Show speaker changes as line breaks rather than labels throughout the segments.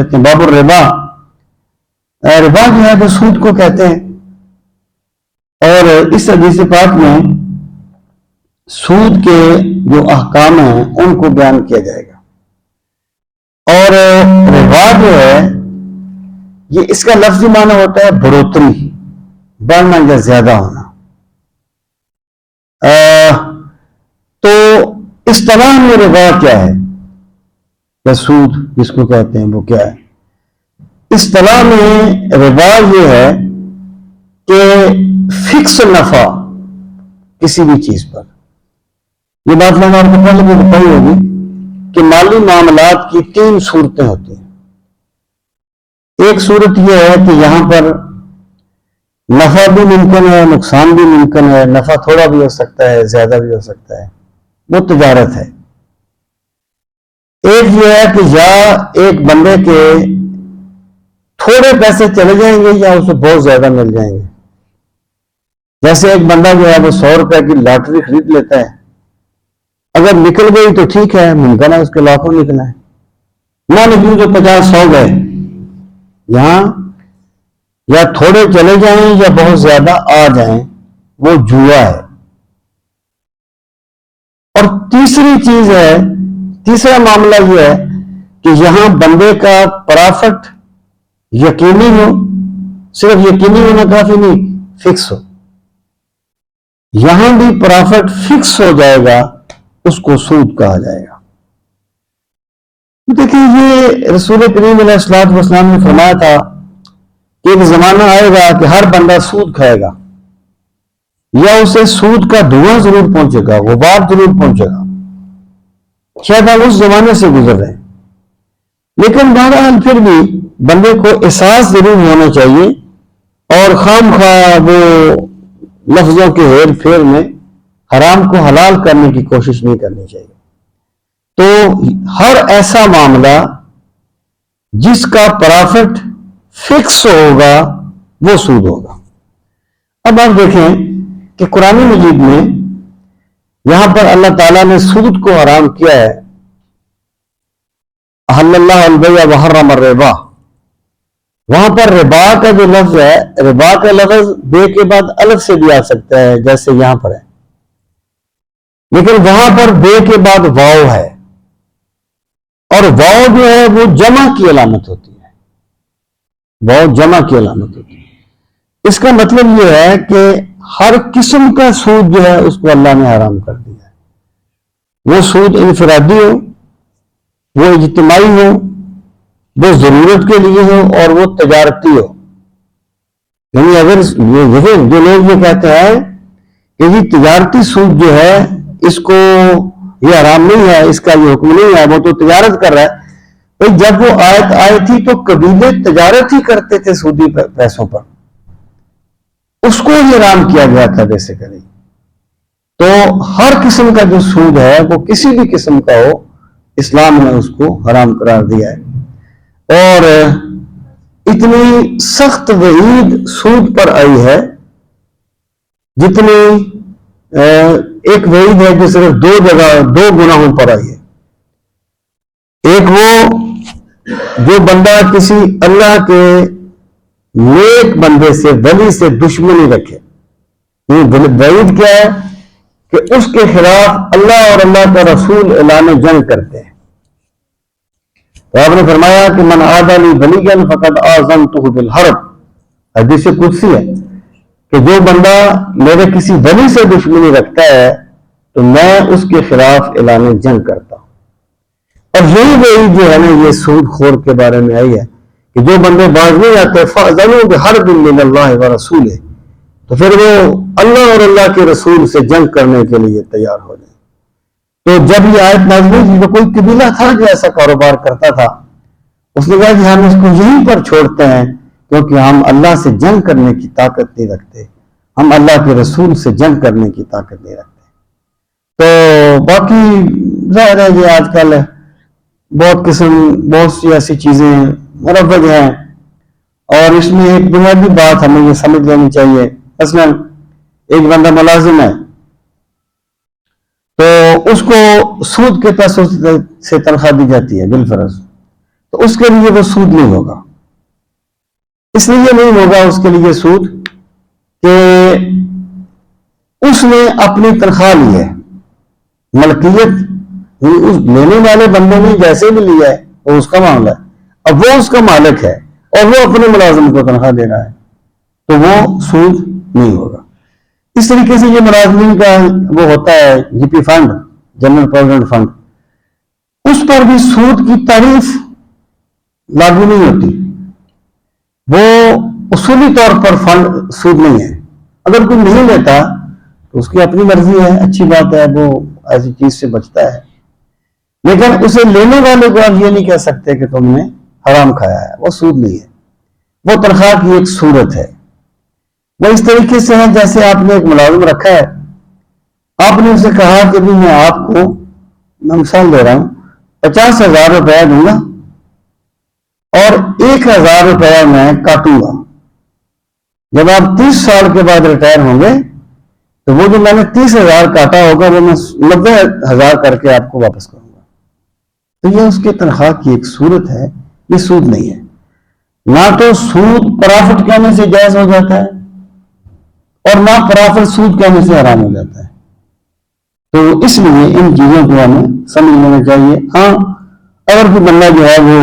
کہتے ہیں باب الربا. ربا جو ہے وہ سود کو کہتے ہیں، اور اس حدیث پاک میں سود کے جو احکام ہیں ان کو بیان کیا جائے گا. اور ربا جو ہے یہ اس کا لفظی معنی ہوتا ہے بڑھوتری، بڑھنا یا زیادہ ہونا. تو اصطلاح میں ربا کیا ہے یا سود جس کو کہتے ہیں وہ کیا ہے؟ اصطلاح میں ربا یہ ہے کہ فکس نفع کسی بھی چیز پر. یہ بات میں نے آپ کو پہلے بھی بتائی ہوگی کہ مالی معاملات کی 3 صورتیں ہوتی ہیں. ایک صورت یہ ہے کہ یہاں پر نفع بھی ممکن ہے، نقصان بھی ممکن ہے، نفع تھوڑا بھی ہو سکتا ہے، زیادہ بھی ہو سکتا ہے، وہ تجارت ہے. ایک یہ ہے کہ یا ایک بندے کے تھوڑے پیسے چلے جائیں گے یا اسے بہت زیادہ مل جائیں گے. جیسے ایک بندہ جو ہے وہ 100 روپے کی لاٹری خرید لیتا ہے، اگر نکل گئی تو ٹھیک ہے، ممکن ہے اس کے لاکھوں نکلا ہے، نہ نکلی تو 50-100 گئے. یہاں یا تھوڑے چلے جائیں یا بہت زیادہ آ جائیں، وہ جوا ہے. اور تیسری چیز ہے، تیسرا معاملہ یہ ہے کہ یہاں بندے کا پرافٹ یقینی ہو، صرف یقینی ہونا کافی نہیں، فکس ہو. یہاں بھی پرافٹ فکس ہو جائے گا، اس کو سود کہا جائے گا. دیکھیں یہ رسول کریم علیہ الصلوۃ والسلام نے فرمایا تھا کہ ایک زمانہ آئے گا کہ ہر بندہ سود کھائے گا، یا اسے سود کا دھواں ضرور پہنچے گا، غبار ضرور پہنچے گا. شاید ہم اس زمانے سے گزر رہے ہیں، لیکن بہرحال پھر بھی بندے کو احساس ضرور ہونا چاہیے، اور خام خواہ وہ لفظوں کے ہیر پھیر میں حرام کو حلال کرنے کی کوشش نہیں کرنی چاہیے. تو ہر ایسا معاملہ جس کا پرافٹ فکس ہوگا وہ سود ہوگا. اب آپ دیکھیں کہ قرآن مجید میں یہاں پر اللہ تعالیٰ نے سود کو حرام کیا ہے. احل اللہ البیع وحرم الربا، وہاں پر ربا کا جو لفظ ہے، ربا کا لفظ بے کے بعد الف سے بھی آ سکتا ہے جیسے یہاں پر ہے، لیکن وہاں پر بے کے بعد واو ہے، اور واو جو ہے وہ جمع کی علامت ہوتی ہے. واو جمع کی علامت ہوتی ہے. اس کا مطلب یہ ہے کہ ہر قسم کا سود جو ہے اس کو اللہ نے حرام کر دیا ہے. وہ سود انفرادی ہو، وہ اجتماعی ہو، وہ ضرورت کے لیے ہو، اور وہ تجارتی ہو. یعنی اگر جو لوگ یہ کہتے ہیں کہ یہ تجارتی سود جو ہے اس کو یہ حرام نہیں ہے، اس کا یہ حکم نہیں ہے، وہ تو تجارت کر رہا ہے. بھائی جب وہ آیت آئی تھی تو قبیلے تجارت ہی کرتے تھے سودی پیسوں پر، اس کو ہی حرام کیا گیا تھا بیسیکلی. تو ہر قسم کا جو سود ہے وہ کسی بھی قسم کا ہو، اسلام نے اس کو حرام قرار دیا ہے. اور اتنی سخت وعید سود پر آئی ہے جتنی ایک وعید ہے جو صرف 2 جگہ 2 گناہوں پر آئی ہے. ایک وہ جو بندہ کسی اللہ کے نیک بندے سے، ولی سے دشمنی رکھے. وعید کیا ہے کہ اس کے خلاف اللہ اور اللہ کا رسول اعلان جنگ کرتے ہیں. تو آپ نے فرمایا کہ من عادى لي وليا فقد آذنته بالحرب. حدیث قدسی ہے کہ جو بندہ میرے کسی ولی سے دشمنی رکھتا ہے تو میں اس کے خلاف اعلان جنگ کرتا ہوں. اور یہی وہی جو ہے نا یہ سود خور کے بارے میں آئی ہے کہ جو بندے باز نہیں آتے فَأْذَنُوا بِحَرْبٍ مِّنَ اللَّهِ وَرَسُولِهِ، تو پھر وہ اللہ اور اللہ کے رسول سے جنگ کرنے کے لیے تیار ہو جائیں. تو جب یہ آیت نازل ہوئی تو کوئی قبیلہ تھا جو ایسا کاروبار کرتا تھا، اس نے کہا کہ ہم اس کو یہیں پر چھوڑتے ہیں کیونکہ ہم اللہ سے جنگ کرنے کی طاقت نہیں رکھتے، ہم اللہ کے رسول سے جنگ کرنے کی طاقت نہیں رکھتے. تو باقی ظاہر ہے یہ آج کل بہت سی ایسی چیزیں مروج ہیں، اور اس میں ایک بنیادی بات ہمیں یہ سمجھ لینی چاہیے. مثلا ایک بندہ ملازم ہے تو اس کو سود کے پیسوں سے تنخواہ دی جاتی ہے بالفرض، تو اس کے لیے وہ سود نہیں ہوگا. اس لیے نہیں ہوگا اس کے لیے سود کہ اس نے اپنی تنخواہ لی ہے, ملکیت اس لینے والے بندے نے جیسے بھی لیا ہے وہ اس کا معاملہ ہے, اب وہ اس کا مالک ہے اور وہ اپنے ملازم کو تنخواہ دے رہا ہے, تو وہ سود نہیں ہوگا. اس طریقے سے یہ ملازمین کا وہ ہوتا ہے G P fund, general provident fund, اس پر بھی سود کی تعریف لاگو نہیں ہوتی. وہ اصولی طور پر فنڈ سود نہیں ہے. اگر کوئی نہیں لیتا تو اس کی اپنی مرضی ہے, اچھی بات ہے, وہ ایسی چیز سے بچتا ہے, لیکن اسے لینے والے کو آپ یہ نہیں کہہ سکتے کہ تم نے حرام کھایا ہے. وہ سود نہیں ہے, وہ تنخواہ کی ایک صورت ہے. وہ اس طریقے سے ہے جیسے آپ نے ایک ملازم رکھا ہے, آپ نے اسے کہا کہ بھی میں آپ کو, میں مثال دے رہا ہوں, 50,000 روپیہ دوں گا اور 1,000 روپیہ میں کاٹوں گا. جب آپ 30 سال کے بعد ریٹائر ہوں گے تو وہ جو میں نے 30,000 کاٹا ہوگا وہ میں 90,000 کر کے آپ کو واپس کروں گا. تو یہ اس کی تنخواہ کی ایک صورت ہے, یہ سود نہیں ہے. نہ تو سود پرافٹ کہنے سے جائز ہو جاتا ہے اور نہ پرافٹ سود کہنے سے حرام ہو جاتا ہے. تو اس لیے ان چیزوں کو ہمیں سمجھ لینا چاہیے. ہاں اگر کوئی بندہ جو ہے وہ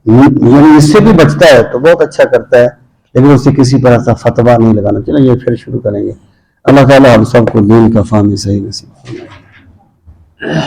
یعنی اس سے بھی بچتا ہے تو بہت اچھا کرتا ہے, لیکن اسے کسی طرح کا فتویٰ نہیں لگانا چاہیے. یہ پھر شروع کریں گے. اللہ تعالیٰ ہم سب کو دین کا فہم صحیح نصیب فرمائے.